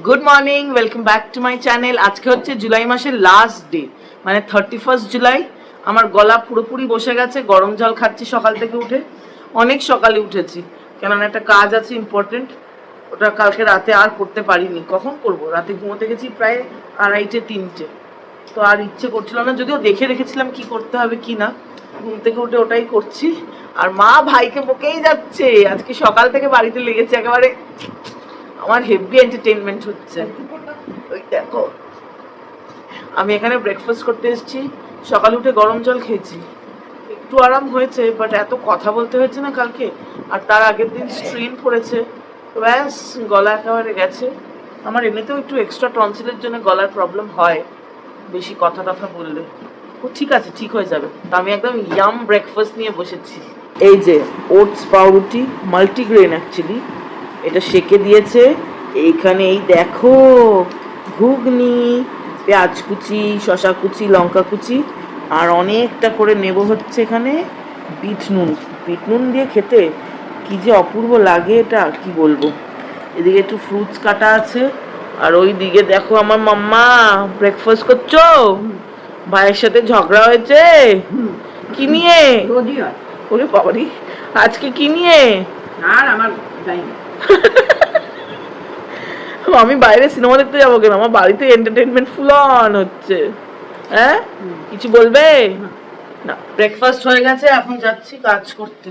Good morning, welcome back to my channel. আজকে হচ্ছে জুলাই মাসের লাস্ট ডে, মানে 31 জুলাই। আমার গলা পুরোপুরি বসে গেছে, গরম জল খাচ্ছি সকাল থেকে উঠে। অনেক সকালে উঠেছি, কেননা একটা কাজ আছে ইম্পর্টেন্ট, ওটা কালকে রাতে আর করতে পারিনি। কখন করব, রাতে ঘুমোতে গেছি প্রায় 2:30 3টে, তো আর ইচ্ছে করছিল না, যদিও দেখে রেখেছিলাম কি করতে হবে কি না। ঘুম থেকে উঠে ওটাই করছি। আর মা ভাইকে বকেই যাচ্ছে, আজকে সকাল থেকে বাড়িতে লেগেছে একেবারে। আমার হেভি এন্টারটেইনমেন্ট হচ্ছে। ওই দেখো, আমি এখানে ব্রেকফাস্ট করতে এসেছি, সকালে উঠে গরম জল খেয়েছি, একটু আরাম হয়েছে, বাট এত কথা বলতে হয়েছে না কালকে, আর তার আগের দিন স্ট্রেন পড়েছে, তো ব্যাস গলা একেবারে গেছে। আমার এমনিতেও একটু এক্সট্রা টনসিলের জন্য গলার প্রবলেম হয় বেশি কথা টথা বললে। ও ঠিক আছে, ঠিক হয়ে যাবে। তো আমি একদম ইয়াম ব্রেকফাস্ট নিয়ে বসেছি। এই যে ওটস পাউরুটি, মাল্টিগ্রেন অ্যাকচুয়ালি, এটা সেকে দিয়েছে। এইখানে এই দেখো ঘুগনি, পেঁয়াজ কুচি, শশা কুচি, লঙ্কা কুচি, আর অনেকটা করে নেব হচ্ছে এখানে বিট নুন। বিট নুন দিয়ে খেতে কি যে অপূর্ব লাগে, এটা কি বলবো। এদিকে একটু ফ্রুটস কাটা আছে, আর ওই দিকে দেখো আমার মাম্মা ব্রেকফাস্ট করছো। ভাইয়ের সাথে ঝগড়া হয়েছে কি নিয়ে? ওরে বাবারি, আজকে কি নিয়ে? আর আমার যাই না। আমি বাইরে সিনেমা দেখতে যাবো কেন, আমার বাড়িতে এন্টারটেইনমেন্ট ফুল অন হচ্ছে। হ্যাঁ, কিছু বলবে না? ব্রেকফাস্ট হয়ে গেছে, এখন যাচ্ছি কাজ করতে।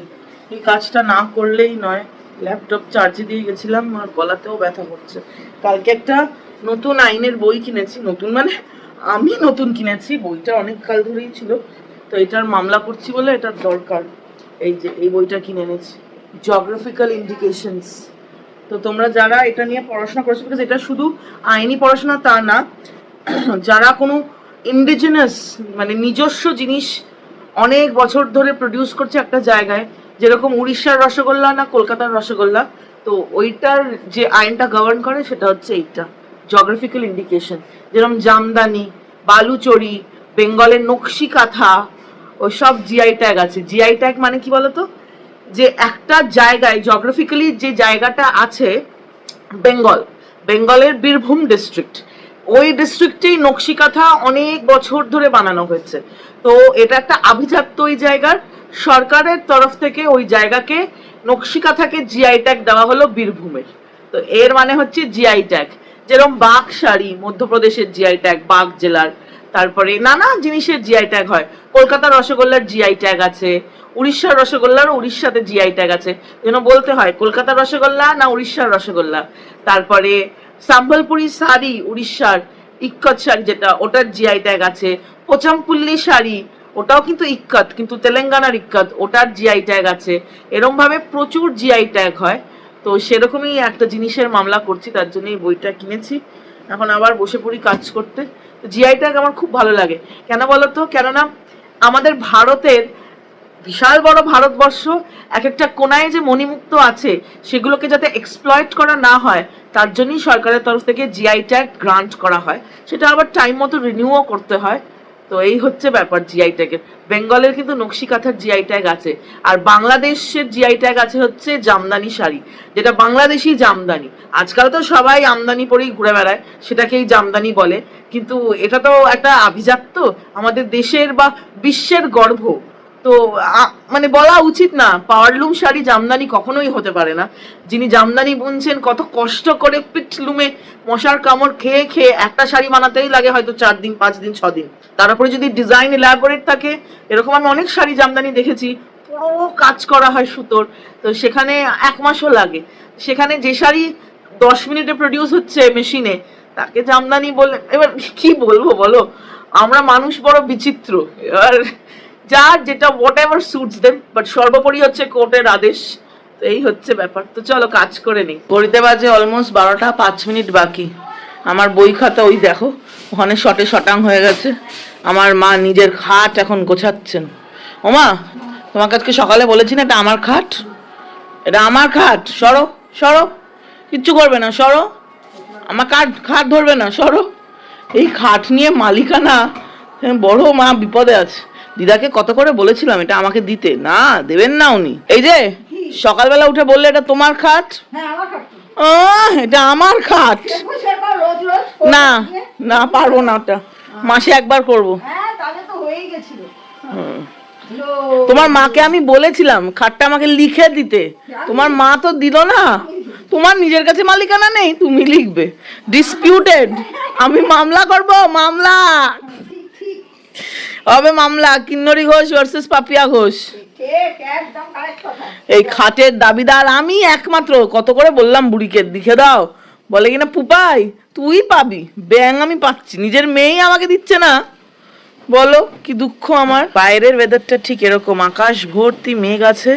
এই কাজটা না করলেই নয়। ল্যাপটপ চার্জে দিয়ে গেছিলাম, আর গলাতেও ব্যথা করছে। কালকে একটা নতুন আইনের বই কিনেছি, নতুন মানে আমি নতুন কিনেছি, বইটা অনেক কাল ধরেই ছিল, তো এটার মামলা করছি বলে এটার দরকার। এই যে এই বইটা কিনে এনেছি, জিওগ্রাফিক্যাল ইন্ডিকেশনস। তো তোমরা যারা এটা নিয়ে পড়াশোনা করছো, বিকজ এটা শুধু আইনি পড়াশোনা তা না, যারা কোনো ইন্ডিজিনাস মানে নিজস্ব জিনিস অনেক বছর ধরে প্রডিউস করছে একটা জায়গায়, যেরকম উড়িষ্যার রসগোল্লা না কলকাতার রসগোল্লা, তো ওইটার যে আইনটা গভর্ন করে সেটা হচ্ছে এইটা, জিওগ্রাফিক্যাল ইন্ডিকেশন। যেরকম জামদানি, বালুচরি, বেঙ্গলের নকশি কাঁথা, ওই সব জিআই ট্যাগ আছে। জিআই ট্যাগ মানে কি বলতো, যে একটা জায়গায় জিওগ্রাফিক্যালি যে জায়গাটা আছে, বেঙ্গলের বীরভূম ডিস্ট্রিক্ট, ওই ডিস্ট্রিক্টেই নকশি কাঁথা অনেক বছর ধরে বানানো হয়েছে। তো এটা একটা আভিজাত্য ওই জায়গার, সরকারের তরফ থেকে ওই জায়গাকে নকশি কাঁথাকে জিআই ট্যাগ দেওয়া হলো বীরভূমের। তো এর মানে হচ্ছে জিআই ট্যাগ। যেরকম বাঘ শাড়ি মধ্যপ্রদেশের জিআই ট্যাগ, বাঘ জেলার। তারপরে নানা জিনিসের জিআই ট্যাগ হয়। কলকাতার রসগোল্লার জিআই ট্যাগ আছে, উড়িষ্যার রসগোল্লারও উড়িষ্যাতে জিআই ট্যাগ আছে, যেন বলতে হয় কলকাতার রসগোল্লা না উড়িষ্যার রসগোল্লা। তারপরে সম্বলপুরি শাড়ি, উড়িষ্যার ইক্কত শাড়ি যেটা, ওটার জিআই ট্যাগ আছে। পোচামপল্লী শাড়ি, ওটাও কিন্তু ইক্কত, কিন্তু তেলেঙ্গানার ইক্কত, ওটার জিআই ট্যাগ আছে। এরকম ভাবে প্রচুর জিআই ট্যাগ হয়। তো সেরকমই একটা জিনিসের মামলা করছি, তার জন্য এই বইটা কিনেছি। এখন আবার বসে পড়ি কাজ করতে। জিআই ট্যাগ আমার খুব ভালো লাগে, কেন বলতো, কেননা আমাদের ভারতের বিশাল বড় ভারতবর্ষ, এক একটা কোনায় যে মণিমুক্ত আছে সেগুলোকে যাতে এক্সপ্লয়েট করা না হয়, তার জন্যই সরকারের তরফ থেকে জিআই ট্যাগ গ্রান্ট করা হয়। সেটা আবার টাইম মতো রিনিউও করতে হয়। তো এই হচ্ছে ব্যাপার জিআই ট্যাগের। বেঙ্গলের কিন্তু নকশি কাঁথার জিআই ট্যাগ আছে, আর বাংলাদেশের জিআই ট্যাগ আছে হচ্ছে জামদানি শাড়ি, যেটা বাংলাদেশি জামদানি। আজকাল তো সবাই আমদানি পরেই ঘুরে বেড়ায়, সেটাকেই জামদানি বলে, কিন্তু এটা তো একটা আভিজাত্য, আমাদের দেশের বা বিশ্বের গর্ব। তো মানে বলা উচিত না পাওয়ারলুম শাড়ি জামদানি কখনোই হতে পারে না। যিনি জামদানি বুনছেন কত কষ্ট করে পিঠলুমে মশার কামড় খেয়ে খেয়ে একটা শাড়ি বানাতেই লাগে হয়তো 4 দিন 5 দিন 6 দিন। তারপরে যদি ডিজাইন এলাবোরেট থাকে, এরকম আমি অনেক শাড়ি জামদানি দেখেছি, পুরো কাজ করা হয় সুতোর, তো সেখানে 1 মাসও লাগে। সেখানে যে শাড়ি 10 মিনিটে প্রডিউস হচ্ছে মেশিনে, তাকে জামদানি বলে। এবার কি বলবো বলো, আমরা মানুষ বড় বিচিত্র। এবার যার যেটা what ever suits them, but সর্বোপরি হচ্ছে কোর্টের আদেশ। তো এই হচ্ছে ব্যাপার। তো চলো কাজ করে নিই। ঘড়িতে বাজে অলমোস্ট 12টা 5 মিনিট বাকি। আমার বই খাতা ওই দেখো ওখানে শটে শটাং হয়ে গেছে। আমার মা নিজের খাট এখন গোছাচ্ছেন। ওমা, তোমাকে আজকে সকালে বলেছি না এটা আমার খাট, এটা আমার খাট, সরো সরো, কিচ্ছু করবে না, সরো, আমার খাট ধরবে না, সরো। এই খাট নিয়ে মালিকানা বড় মা বিপদে আছে। দিদাকে কত করে বলেছিলাম এটা আমাকে দিতে, না দেবেন না উনি। এই যে সকালবেলা উঠে বললে এটা তোমার খাট, এটা আমার খাট। না না পারবো না, ওটা মাসে একবার করব। হ্যাঁ তাহলে তো হয়েই গেছিল। তোমার মাকে আমি বলেছিলাম খাটটা আমাকে লিখে দিতে, তোমার মা তো দিল না। তোমার নিজের কাছে মালিকানা নেই, তুমি লিখবে। ডিসপিউটেড, আমি মামলা করব, মামলা হবে, মামলা কিন্নরি ঘোষ ভার্সেস পাপিয়া ঘোষ। এই খাটের দাবিদার আমি একমাত্র। কত করে বললাম বুড়িকে লিখে দাও, বলে কিনা পুপাই তুই পাবি, ব্যাং আমি পাচ্ছি, নিজের মেয়েই আমাকে দিচ্ছে না। বলো কি দুঃখ আমার। বাইরের ওয়েদারটা ঠিক এরকম, আকাশ ভর্তি মেঘ আছে,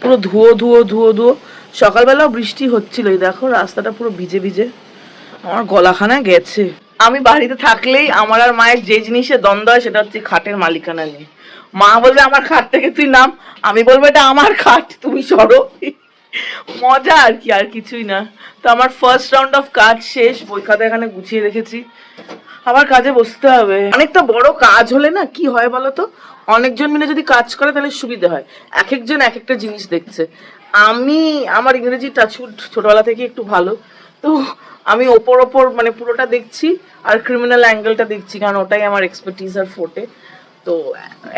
পুরো ধুয়ো ধুয়ো ধুয়ো ধুয়ো। সকালবেলাও বৃষ্টি হচ্ছিল, এই দেখো রাস্তাটা পুরো ভিজে ভিজে, আমার গলাখানা গেছে। আমি বাড়িতে থাকলেই আমার আর মায়ের যে জিনিসে দ্বন্দ্ব হয় সেটা হচ্ছে খাটের মালিকানা নিয়ে। মা বলবে আমার খাট থেকে তুই নাম, আমি বলবো এটা আমার খাট তুমি সরো। মজা আর কি, আর কিছুই না। তো আমার ফার্স্ট রাউন্ড অফ কাজ শেষ, বই খাতা এখানে গুছিয়ে রেখেছি, আবার কাজে বসতে হবে। অনেকটা বড় কাজ হলে না কি হয় বলতো, অনেকজন মিলে যদি কাজ করে তাহলে সুবিধা হয়, এক একজন এক একটা জিনিস দেখছে। আমার ইংরেজি টাচউড ছোটবেলা থেকে একটু ভালো, তো আমি ওপর মানে পুরোটা দেখছি আর ক্রিমিনাল অ্যাঙ্গেলটা দেখছি, কারণ ওটাই আমার এক্সপার্টিজ আর ফোর্টে। তো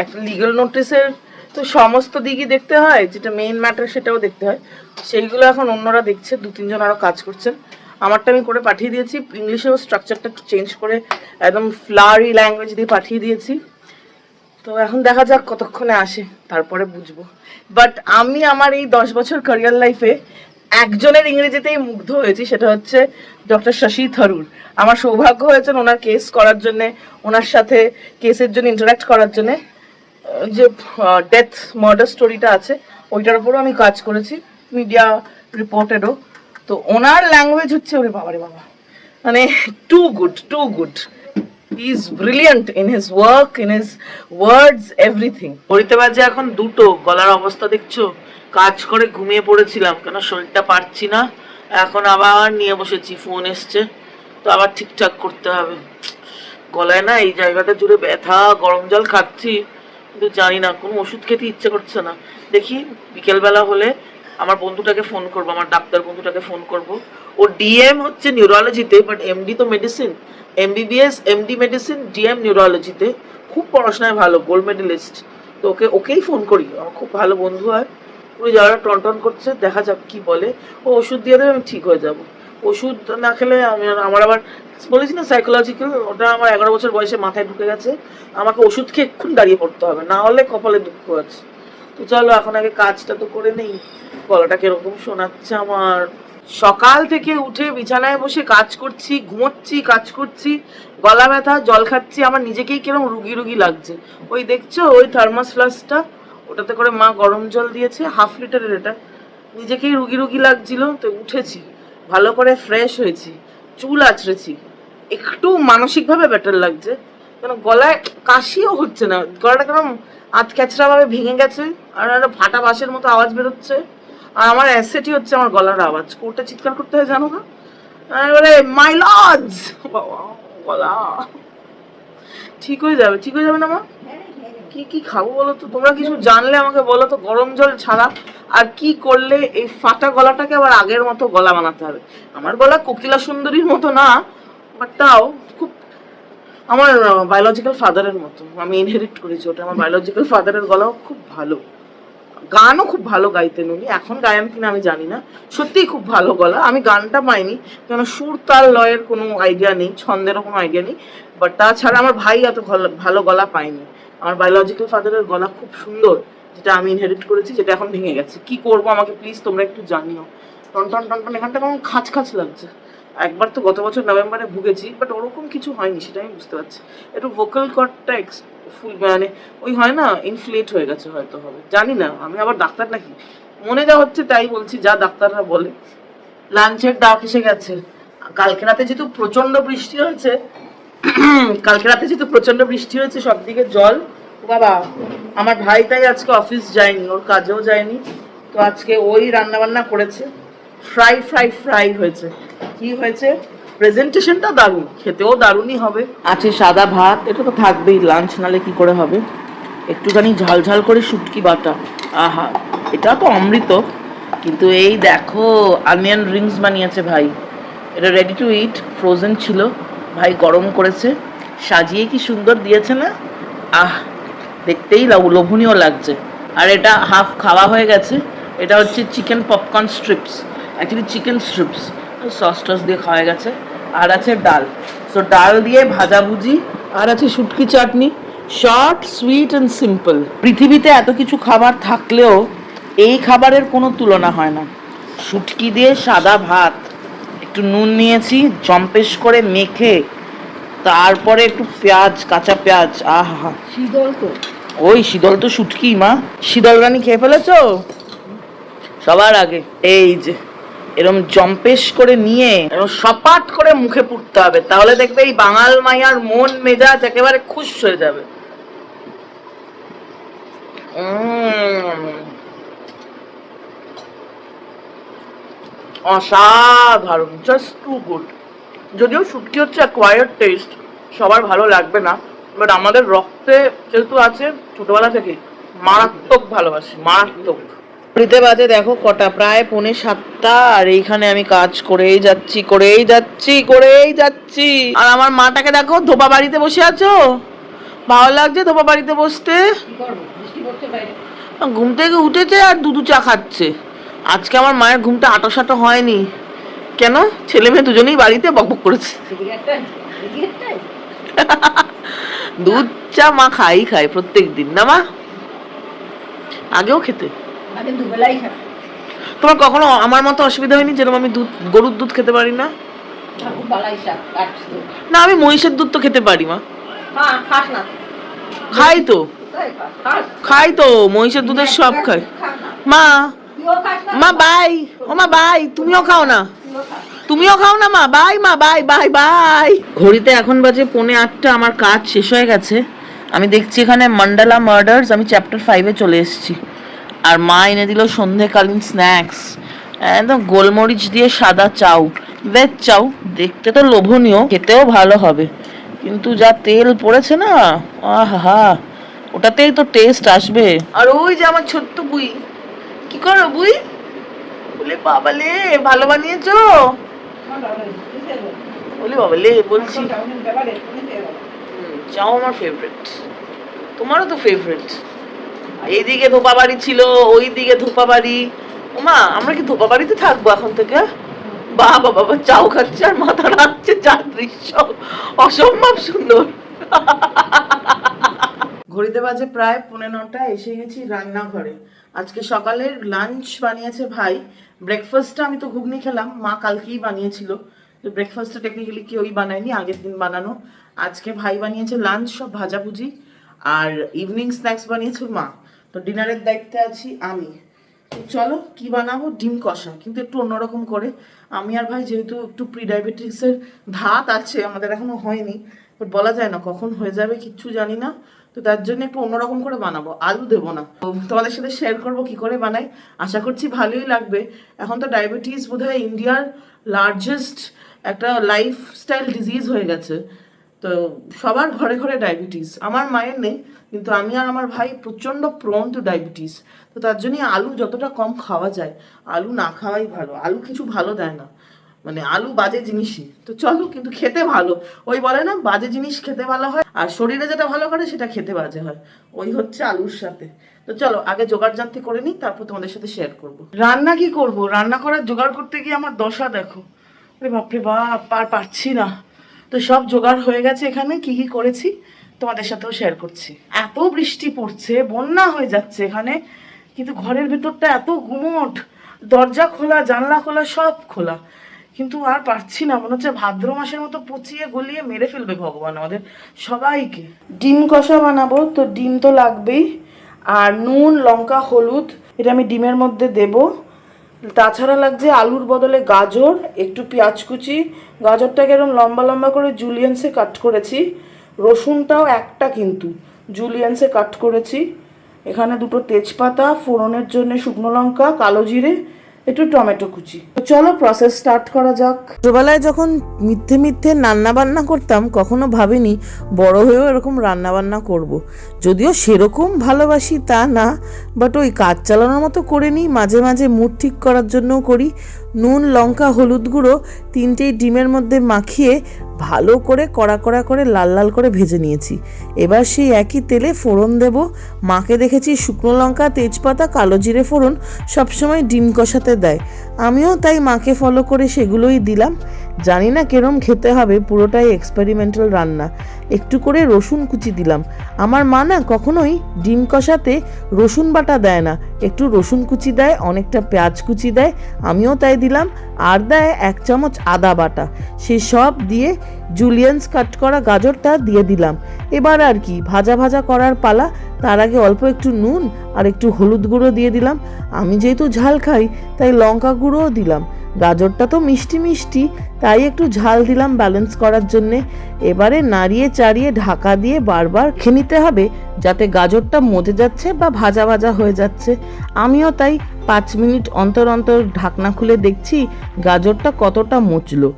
একটা লিগ্যাল নোটিসের তো সমস্ত দিকই দেখতে হয়, যেটা মেইন ম্যাটার সেটাও দেখতে হয়। সেইগুলো এখন অন্যরা দেখছে, 2-3 জন আরও কাজ করছেন। আমারটা আমি করে পাঠিয়ে দিয়েছি, ইংলিশেও স্ট্রাকচারটা চেঞ্জ করে একদম ফ্লাওয়ারি ল্যাঙ্গুয়েজ দিয়ে পাঠিয়ে দিয়েছি। তো এখন দেখা যাক কতক্ষণে আসে, তারপরে বুঝবো। বাট আমি আমার এই 10 বছর ক্যারিয়ার লাইফে একজনের ইংরেজিতেই মুগ্ধ হয়েছি, সেটা হচ্ছে ডক্টর শশী থারুর। আমার সৌভাগ্য হয়েছে ওনার কেস করার জন্যে, ওনার সাথে কেসের জন্য ইন্টারাক্ট করার জন্যে। যে ডেথ মার্ডার স্টোরিটা আছে ওইটার উপরও আমি কাজ করেছি, মিডিয়া রিপোর্টেডও। তো ওনার ল্যাঙ্গুয়েজ হচ্ছে ওরে বাবারে বাবা, মানে too good. He is brilliant in his work, in his words, everything. ঘড়িতে বাজে এখন 2টো, গলার অবস্থা দেখছো, কাজ করে ঘুমিয়ে পড়েছিলাম কেন শরীরটা পারছি না, এখন আবার নিয়ে বসেছি, ফোন এসছে তো আবার ঠিকঠাক করতে হবে। গলায় না এই জায়গাটা জুড়ে ব্যথা, গরম জল খাচ্ছি কিন্তু জানি না, কোনো ওষুধ খেতে ইচ্ছে করছে না। দেখি বিকেলবেলা হলে আমার বন্ধুটাকে ফোন করবো, আমার ডাক্তার বন্ধুটাকে ফোন করব। ও ডিএম হচ্ছে নিউরোলজিতে, বাট এমডি তো medicine, MBBS MD medicine, DM নিউরোলজিতে, খুব পড়াশোনায় ভালো, গোল্ড মেডেলিস্ট। তো ওকেই ফোন করি, আমার খুব ভালো বন্ধু হয়। ওই যারা টন করছে, দেখা যাক কি বলে। ও ওষুধ দিয়ে দেবে, আমি ঠিক হয়ে যাব। ওষুধ না খেলে আমার আবার বলেছি না সাইকোলজিক্যাল, ওটা আমার 11 বছর বয়সে মাথায় ঢুকে গেছে, আমাকে ওষুধ খেয়ে এক্ষুনি দাঁড়িয়ে পড়তে হবে, না হলে কপালে দুঃখ আছে। তো চলো এখন আগে কাজটা তো করে নেই। গলাটা কিরকম শোনাচ্ছে আমার। সকাল থেকে উঠে বিছানায় বসে কাজ করছি, ঘুমোচ্ছি, কাজ করছি, গলা ব্যথা, জল খাচ্ছি, আমার নিজেকেই কিরকম রুগী লাগছে। ওই দেখছো ওই থার্মাস ফ্লাস্কটা, ওটাতে করে মা গরম জল দিয়েছে, 1/2 লিটারের, এটা নিজেকেই রুগী লাগছিল। তো উঠেছি, ভালো করে ফ্রেশ হয়েছি, চুল আঁচড়েছি, একটু মানসিকভাবে বেটার লাগছে, কেন গলায় কাশিও হচ্ছে না, গলাটা কেরম আধক্যাচড়া ভাবে ভেঙে গেছে, আর একটা ফাটা বাঁশের মতো আওয়াজ বেরোচ্ছে। আর আমার অ্যাসেটই হচ্ছে আমার গলার আওয়াজ, কোর্টে চিৎকার করতে হয় জানো না, এবারে মাই লর্ডস, গলা ঠিক হয়ে যাবে না মা? কি খাবো বলো তো, তোমরা কিছু জানলে আমাকে বলো তো, গরম জল ছাড়া আর কি করলে এই ফাটা গলাটাকে আবার আগের মতো গলা বানাতে হবে। আমার গলা কোকিলা সুন্দরীর মতো না, বাট তাও খুব আমার বায়োলজিক্যাল ফাদারের মতো, আমি ইনহেরিট করেছি ওটা। আমার বায়োলজিক্যাল ফাদারের গলাও খুব ভালো, গানও খুব ভালো গাইতেন উনি, এখন গায়েন কিনা আমি জানি না, সত্যিই খুব ভালো গলা। আমি গানটা পাইনি, কেন সুর তাল লয়ের কোনো আইডিয়া নেই, ছন্দেরও কোনো আইডিয়া নেই, বাট তাছাড়া আমার ভাই এত ভালো গলা পায়নি। আমার বায়োলজিক্যাল ফাদারের গলা খুব সুন্দর, যেটা আমি ইনহেরিট করেছি, যেটা এখন ভেঙে গেছে। কি করবো আমাকে প্লিজ তোমরা একটু জানিও। টন এখানটা কেমন খাঁচ লাগছে। একবার তো গত বছর নভেম্বরে ভুগেছি, বাট ওরকম কিছু হয়নি, সেটা আমি বুঝতে পারছি। একটু ভোকাল কর্ডটা ফুল মানে ওই হয় না, ইনফ্লেট হয়ে গেছে হয়তো, হবে জানি না, আমি আবার ডাক্তার নাকি, মনে যা হচ্ছে তাই বলছি, যা ডাক্তাররা বলে। লাঞ্চের ডাক এসে গেছে। কালকে রাতে যেহেতু প্রচন্ড বৃষ্টি হয়েছে, সব দিকে জল বাবা। আমার ভাই তাই আজকে অফিস যায়নি, ওর কাজেও যায়নি, তো আজকে ওই রান্না বান্না করেছে। ফ্রাই হয়েছে। কি হয়েছে? প্রেজেন্টেশনটা দারুণ, খেতেও দারুণই হবে। আছে সাদা ভাত, এটা তো থাকবেই, লাঞ্চ নালে কি করে হবে। একটুখানি ঝাল করে শুটকি বাটা, আহা এটা তো অমৃত। কিন্তু এই দেখো অনিয়ন রিংস বানিয়েছে ভাই, এটা রেডি টু ইট, ফ্রোজেন ছিল, ভাই গরম করেছে, সাজিয়ে কি সুন্দর দিয়েছে না, আহ দেখতেই লোভনীয় লাগছে। আর এটা হাফ খাওয়া হয়ে গেছে। এটা হচ্ছে chicken popcorn strips, actually chicken strips, sauce toss দিয়ে খাওয়া গেছে। আর আছে ডাল, সো ডাল দিয়ে ভাজাভুজি, আর আছে শুটকি চাটনি। Short, sweet and simple. পৃথিবীতে এত কিছু খাবার থাকলেও এই খাবারের কোনো তুলনা হয় না। শুটকি দিয়ে সাদা ভাত, একটু নুন নিয়েছি, জম্পেশ করে মেখে, তারপরে একটু পেঁয়াজ, কাঁচা পেঁয়াজ, আহা। শীতল তো, ওই শীতল তো শুটকি মা। শীতল রানী খেয়ে ফেলেছো? সবার আগে এই যে এরম জম্পেশ করে নিয়ে এরম সপাট করে মুখে পুড়তে হবে, তাহলে দেখবে এই বাঙাল মাইয়ার মন মেজাজ একেবারে খুশ হয়ে যাবে। অসাধারণ, জাস্ট টু গুড। যদিও শুটকি হচ্ছে অ্যাকোয়ার্ড টেস্ট, সবার ভালো লাগবে না, বাট আমাদের রক্তে যেহেতু আছে ছোটবেলা থেকে মারাত্মক ভালোবাসি, মারাত্মক। ঘড়িতে বাজে দেখো কটা, প্রায় 6:45, আর এইখানে আমি কাজ করেই যাচ্ছি। আর আমার মাটাকে দেখো, ধোপা বাড়িতে বসে আছো, ভালো লাগছে ধোপা বাড়িতে বসতে? কি করবো, বৃষ্টি পড়ছে বাইরে। ঘুম থেকে উঠেছে আর দুধু চা খাচ্ছে। আজকে আমার মায়ের ঘুমটা আটোসাটো হয়নি, কেন? ছেলে মেয়ে দুজনেই বাড়িতে বকবক করেছে। দুধ চা মা খায় প্রত্যেক দিন, না মা? আগেও খেতে? দুবেলাই খায়। তোমার কখনো আমার মতো অসুবিধা হয়নি যেরকম আমি গরুর দুধ খেতে পারি না? না, আমি মহিষের দুধ তো খেতে পারি মা। খাই তো মহিষের দুধের সব খাই মা। মা বাই, ও মা বাই, তুমিও খাও না মা, বাই মা, বাই বাই বাই। ঘড়িতে এখন বাজে 7:45, আমার কাজ শেষ হয়ে গেছে। আমি দেখছি এখানে মান্ডালা মার্ডার্স, আমি চ্যাপ্টার 5-এ চলে এসেছি। আর মা এনে দিল সন্ধেকালীন স্ন্যাক্স, একদম গোলমরিচ দিয়ে সাদা চাউ, ভেজ চাউ। দেখতে তো লোভনীয়, খেতেও ভালো হবে, কিন্তু যা তেল পড়েছে না, আহা, ওটাতেই তো টেস্ট আসবে। আর ওই যে আমার ছোট্ট বুই, কি করো বুই? বলে বাবালে ভালো বানিয়েছো, বলে বাবালে বলছি। চাও আমার ফেভারিট, তোমারও তো ফেভারিট। এইদিকে ধোপা বাড়ি ছিল, ওইদিকে ধোপা বাড়ি। ওমা, আমরা কি ধোপা বাড়িতে থাকবো এখন থেকে? বাবা বাবা, চাও খাচ্ছে আর মাথা নাড়ছে, যা দৃশ্য অসম্ভব সুন্দর। ঘড়িতে বাজে প্রায় 9:15, এসে গেছি রান্নাঘরে। আজকে সকালের লাঞ্চ বানিয়েছে ভাই, ব্রেকফাস্টটা আমি তো ঘুগনি খেলাম, মা কালকেই বানিয়েছিল। তো ব্রেকফাস্টটা টেকনিক্যালি কেউই বানায়নি, আগের দিন বানানো। আজকে ভাই বানিয়েছে লাঞ্চ, সব ভাজাভুজি, আর ইভিনিং স্ন্যাক্স বানিয়েছে মা। তো ডিনারের দায়িত্বে আছি আমি। তো চলো কি বানাবো, ডিম কষা, কিন্তু একটু অন্যরকম করে। আমি আর ভাই যেহেতু একটু প্রি ডায়াবেটিক্সের ধাত আছে, আমাদের এখনো হয়নি, বাট বলা যায় না কখন হয়ে যাবে, কিচ্ছু জানি না। তো তার জন্য একটু অন্যরকম করে বানাবো, আলু দেবো না। তোমাদের সাথে শেয়ার করবো কি করে বানাই, আশা করছি ভালোই লাগবে। এখন তো ডায়াবেটিস বোধহয় ইন্ডিয়ার লার্জেস্ট একটা লাইফস্টাইল ডিজিজ হয়ে গেছে। তো সবার ঘরে ঘরে ডায়াবেটিস, আমার মায়ের নেই, কিন্তু আমি আর আমার ভাই প্রচণ্ড প্রোন টু ডায়াবেটিস। তো তার জন্যই আলু যতটা কম খাওয়া যায়, আলু না খাওয়াই ভালো। আলু কিছু ভালো দেয় না, মানে আলু বাজে জিনিসই। তো চলো, কিন্তু খেতে ভালো। ওই বলে না, বাজে জিনিস খেতে ভালো হয়, আর শরীরে যেটা ভালো করে সেটা খেতে বাজে হয়, ওই হচ্ছে আলুর সাথে। তো চলো আগে জোগাড় জানতে করে নিই, তারপর তোমাদের সাথে শেয়ার করব। রান্না কি করব, রান্না করার জোগাড় করতে গিয়ে আমার দশা দেখো, আরে বাপরে বাপ, আর পারছি না। তো সব জোগাড় হয়ে গেছে, এখানে কি কি করেছি তোমাদের সাথেও শেয়ার করছি। এত বৃষ্টি পড়ছে, বন্যা হয়ে যাচ্ছে এখানে, কিন্তু ঘরের ভেতরটা এত গুমোট, দরজা খোলা, জানলা খোলা, সব খোলা, কিন্তু আর পারছি না। মনে হচ্ছে ভাদ্র মাসের মতো পচিয়ে গলিয়ে মেরে ফেলবে ভগবান আমাদের সবাইকে। ডিম কষা বানাবো, তো ডিম তো লাগবেই, আর নুন, লঙ্কা, হলুদ এটা আমি ডিমের মধ্যে দেবো। তাছাড়া লাগছে আলুর বদলে গাজর, একটু পেঁয়াজ কুচি, গাজরটাকে এরকম লম্বা লম্বা করে জুলিয়েন্সে কাট করেছি। রসুনটাও একটা কিন্তু জুলিয়েন্সে কাট করেছি। এখানে 2টো তেজপাতা, ফোড়নের জন্য শুকনো লঙ্কা, কালো জিরে, একটু টমেটো কুচি। চলো প্রসেস স্টার্ট করা যাক। ছোটবেলায় যখন মিথ্যে মিথ্যে রান্না বান্না করতাম, কখনো ভাবিনি বড় হয়েও এরকম রান্না বান্না করব। যদিও সেরকম ভালোবাসি তা না, বাট ওই কাজ চালানোর মতো করে নিই, মাঝে মাঝে মুড ঠিক করার জন্যও করি। নুন, লঙ্কা, হলুদ গুঁড়ো তিনটেই ডিমের মধ্যে মাখিয়ে ভালো করে কড়া কড়া করে লাল লাল করে ভেজে নিয়েছি। এবার সেই একই তেলে ফোড়ন দেব। মাকে দেখেছি শুকনো লঙ্কা, তেজপাতা, কালো জিরে ফোড়ন সবসময় ডিম কষাতে দেয়, আমিও তাই মাকে ফলো করে সেগুলোই দিলাম। জানি না কেরম খেতে হবে, পুরোটাই এক্সপেরিমেন্টাল রান্না। একটু করে রসুন কুচি দিলাম। আমার মা না কখনোই ডিম কষাতে রসুন বাটা দেয় না, একটু রসুন কুচি দেয়, অনেকটা পেঁয়াজ কুচি দেয়, আমিও তাই দিলাম। আর দেয় 1 চামচ আদা বাটা। সে সব দিয়ে জুলিয়ান্স কাট করা গাজরটা দিয়ে দিলাম। এবার আর কি ভাজা ভাজা করার পালা। তার আগে অল্প একটু নুন আর একটু হলুদ গুঁড়ো দিয়ে দিলাম। আমি যেহেতু ঝাল খাই তাই লঙ্কা গুঁড়োও দিলাম। গাজরটা তো মিষ্টি মিষ্টি, তাই একটু ঝাল দিলাম ব্যালেন্স করার জন্যে। এবারে নাড়িয়ে চাড়িয়ে ঢাকা দিয়ে বারবার খেয়ে নিতে হবে, যাতে গাজরটা মজে যাচ্ছে বা ভাজা ভাজা হয়ে যাচ্ছে। আমিও তাই 5 মিনিট অন্তর অন্তর ঢাকনা খুলে দেখছি গাজরটা কতটা মজলো।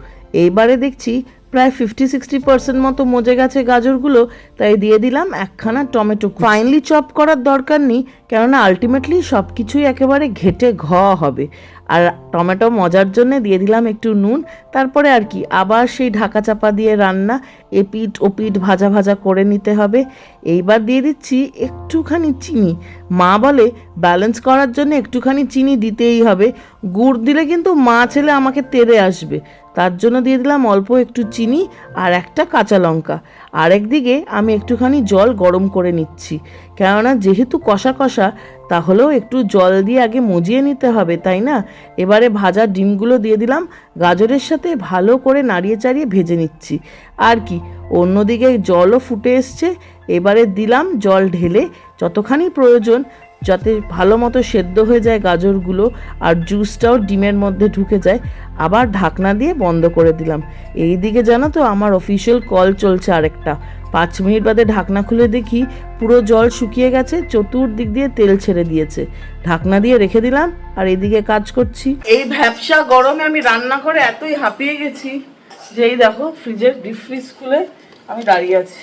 এইবারে দেখছি প্রায় 50-60% মতো মজে গেছে গাজরগুলো, তাই দিয়ে দিলাম 1খানা টমেটো। ফাইনলি চপ করার দরকার নেই, কেননা আলটিমেটলি সব কিছুই একেবারে ঘেটে হবে। আর টমেটো মজার জন্য দিয়ে দিলাম একটু নুন। তারপরে আর কি আবার সেই ঢাকা চাপা দিয়ে রান্না, এপিট ওপিট ভাজা ভাজা করে নিতে হবে। এইবার দিয়ে দিচ্ছি একটুখানি চিনি। মা বলে ব্যালেন্স করার জন্য একটুখানি চিনি দিতেই হবে, গুড় দিলে কিন্তু মা ছেলে আমাকে তেড়ে আসবে। তার জন্য দিয়ে দিলাম অল্প একটু চিনি আর একটা কাঁচা লঙ্কা। আরেকদিকে আমি একটুখানি জল গরম করে নিচ্ছি, কেননা যেহেতু কষা কষা, তাহলেও একটু জল দিয়ে আগে মজিয়ে নিতে হবে, তাই না? এবারে ভাজা ডিমগুলো দিয়ে দিলাম, গাজরের সাথে ভালো করে নাড়িয়ে চাড়িয়ে ভেজে নিচ্ছি। আর কি অন্যদিকে জলও ফুটে এসছে। এবারে দিলাম জল ঢেলে যতখানি প্রয়োজন, যাতে ভালো মতো সেদ্ধ হয়ে যায় গাজরগুলো আর জুসটাও ডিমের মধ্যে ঢুকে যায়। আবার ঢাকনা দিয়ে বন্ধ করে দিলাম। এই দিকে জানো তো আমার অফিসিয়াল কল চলছে আরেকটা। 5 মিনিট বাদে ঢাকনা খুলে দেখি পুরো জল শুকিয়ে গেছে, চতুর্দিক দিয়ে তেল ছেড়ে দিয়েছে। ঢাকনা দিয়ে রেখে দিলাম আর এইদিকে কাজ করছি। এই ভ্যাপসা গরমে আমি রান্না করে এতই হাঁপিয়ে গেছি যে এই দেখো ফ্রিজের ডিপ ফ্রিজ খুলে আমি দাঁড়িয়ে আছি।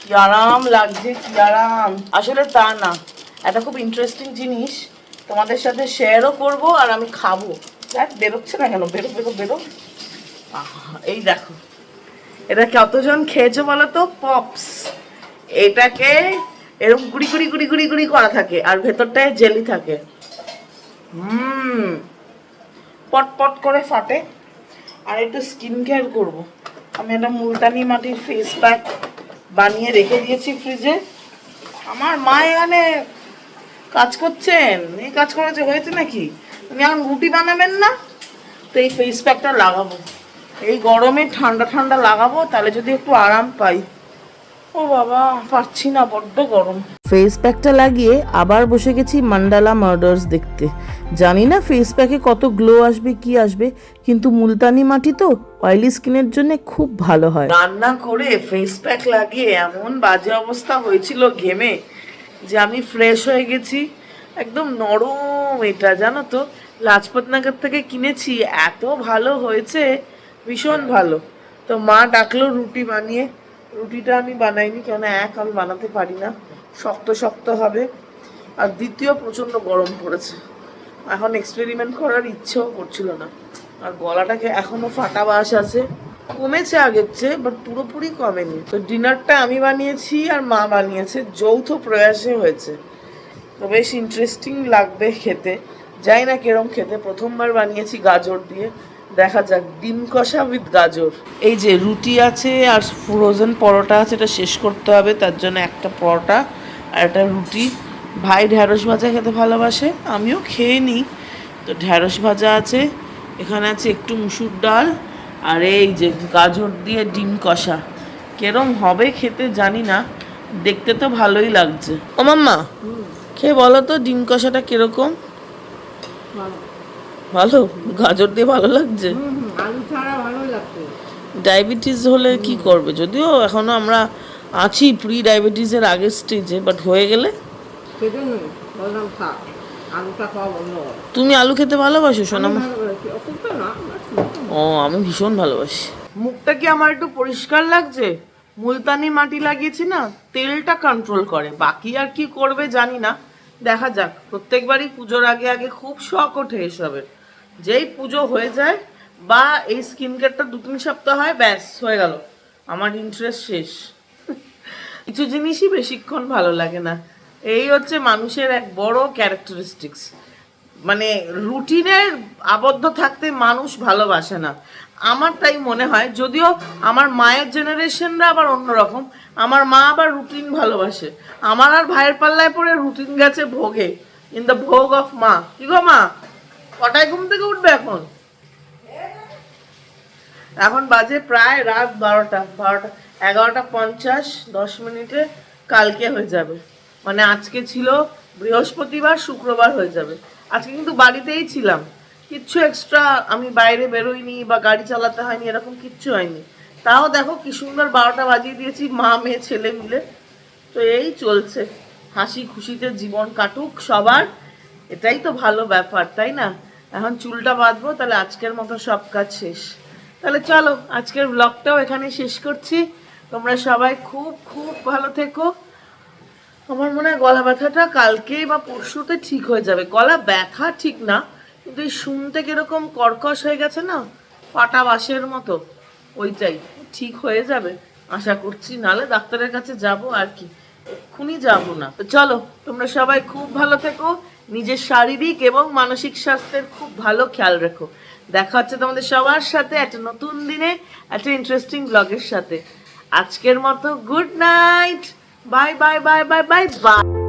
কি আরাম লাগছে, কি আরাম। আসলে তা না, এটা খুব ইন্টারেস্টিং জিনিস, তোমাদের সাথে শেয়ারও করব আর আমি খাবো। দেখ বেরোচ্ছে না কেন, বেরো বেরো বেরো। এই দেখো, এটা কতজন খেয়েছো বলো তো? পপস। এটাকে এরকম গুড়ি গুড়ি গুড়ি গুড়ি গুড়ি করা থাকে আর ভেতরটায় জেলি থাকে। পট পট করে ফাটে। আর একটু স্কিন কেয়ার করবো। আমি একটা মুলতানি মাটির ফেস প্যাক বানিয়ে রেখে দিয়েছি ফ্রিজে। আমার মা এখানে কাজ করছেন, এই কাজ করেছে হয়েছে নাকি? উনি এখন রুটি বানাবেন না, তো এই ফেস প্যাকটা লাগাবো। এই গরমে ঠান্ডা ঠান্ডা লাগাবো, তাহলে যদি একটু আরাম পাই। ও বাবা, পারছি না, বড্ড গরম। ফেস প্যাকটা লাগিয়ে আবার বসে গেছি মান্ডালা মার্ডার্স দেখতে। জানি না ফেস প্যাকে কত গ্লো আসবে কি আসবে, কিন্তু মুলতানি মাটি তো অয়েলি স্কিনের জন্য খুব ভালো হয়। রান্না করে ফেস প্যাক লাগিয়ে এমন বাজে অবস্থা হয়েছিল ঘেমে যে আমি ফ্রেশ হয়ে গেছি, একদম নরম। এটা জানো তো লাজপত নগর থেকে কিনেছি, এত ভালো হয়েছে, ভীষণ ভালো। তো মা ডাকলো রুটি বানিয়ে। রুটিটা আমি বানাইনি, কেন আমি বানাতে পারি না, শক্ত শক্ত হবে। আর দ্বিতীয় প্রচণ্ড গরম পড়েছে, এখন এক্সপেরিমেন্ট করার ইচ্ছেও করছিল না। আর গলাটাকে এখনো ফাটা বাস আছে, কমেছে আগের চেয়ে, বাট পুরোপুরি কমেনি। তো ডিনারটা আমি বানিয়েছি আর মা বানিয়েছে, যৌথ প্রয়াসে হয়েছে। তো বেশ ইন্টারেস্টিং লাগবে খেতে, যাই না কিরম খেতে। প্রথমবার বানিয়েছি গাজর দিয়ে, দেখা যাক। ডিম কষা উইথ গাজর। এই যে রুটি আছে আর ফ্রোজেন পরোটা আছে, এটা শেষ করতে হবে, তার জন্য একটা পরোটা আর একটা রুটি। ভাই ঢ্যাঁড়স ভাজা খেতে ভালোবাসে, আমিও খেয়ে নিই। তো ঢ্যাঁড়স ভাজা আছে, এখানে আছে একটু মুসুর ডাল, আর এই যে গাজর দিয়ে ডিম কষা। কেরম হবে খেতে জানি না, দেখতে তো ভালোই লাগছে। ও মাম্মা, খেয়ে বলো তো ডিম কষাটা কিরকম? ভালো? গাজর দিয়ে ভালো লাগছে? আলু ছাড়া ভালো লাগছে। ডায়াবেটিস হলে কি করবে? যদিও এখনো আমরা আছি প্রি ডায়াবেটিসের আগের স্টেজে, বাট হয়ে গেলে সেজন্যই বললাম খা, আলুটা খাওয়া বন্ধ কর। তুমি আলু খেতে ভালোবাসো সোনা? ও, আমি ভীষণ ভালোবাসি। মুখটা কি আমার একটু পরিষ্কার লাগছে? মুলতানি মাটি লাগিয়েছি না, তেলটা কন্ট্রোল করে, বাকি আর কি করবে জানি না, দেখা যাক। প্রত্যেকবারই পুজোর আগে আগে খুব শখ ওঠে এসবের, যেই পুজো হয়ে যায় বা এই স্কিন কেয়ারটা 2-3 সপ্তাহ হয়, ব্যাস হয়ে গেল, আমার ইন্টারেস্ট শেষ। কিছু জিনিসই বেশিক্ষণ ভালো লাগে না, এই হচ্ছে মানুষের এক বড় ক্যারেক্টারিস্টিক্স। মানে রুটিনের আবদ্ধ থাকতে মানুষ ভালোবাসে না, আমার তাই মনে হয়। যদিও আমার মায়ের জেনারেশনরা আবার অন্যরকম, আমার মা আবার রুটিন ভালোবাসে। আমার আর ভাইয়ের পাল্লায় পড়ে রুটিন গেছে ভোগে, ইন দ্য ভোগ অফ মা। কি গো মা, কটায় ঘুম থেকে উঠবে এখন? এখন বাজে প্রায় রাত 12টা, 11:50, 10 মিনিটে কালকে হয়ে যাবে। মানে আজকে ছিল বৃহস্পতিবার, শুক্রবার হয়ে যাবে। আজকে কিন্তু বাড়িতেই ছিলাম, কিচ্ছু এক্সট্রা আমি বাইরে বেরোইনি বা গাড়ি চালাতে হয়নি, এরকম কিচ্ছু হয়নি। তাও দেখো কি সুন্দর 12টা বাজিয়ে দিয়েছি, মা মেয়ে ছেলে মিলে। তো এই চলছে, হাসি খুশিতে জীবন কাটুক সবার, এটাই তো ভালো ব্যাপার, তাই না? এখন চুলটা বাঁধবো, তাহলে আজকের মতো সব কাজ শেষ। তাহলে চলো আজকের ব্লগটাও এখানে শেষ করছি। তোমরা সবাই খুব খুব ভালো থেকো। আমার মনে হয় গলা ব্যথাটা কালকেই বা পরশুতে ঠিক হয়ে যাবে। গলা ব্যথা ঠিক না, কিন্তু এই শুনতে কিরকম কর্কশ হয়ে গেছে না, ফাটা বাঁশের মতো, ওইটাই ঠিক হয়ে যাবে আশা করছি। নালে ডাক্তারের কাছে যাব আর কি, এক্ষুনি যাব না। তো চলো তোমরা সবাই খুব ভালো থেকো, নিজের শারীরিক এবং মানসিক স্বাস্থ্যের খুব ভালো খেয়াল রেখো। দেখা হচ্ছে তোমাদের সবার সাথে একটা নতুন দিনে, একটা ইন্টারেস্টিং ব্লগের সাথে। আজকের মতো good night, bye bye bye bye bye bye.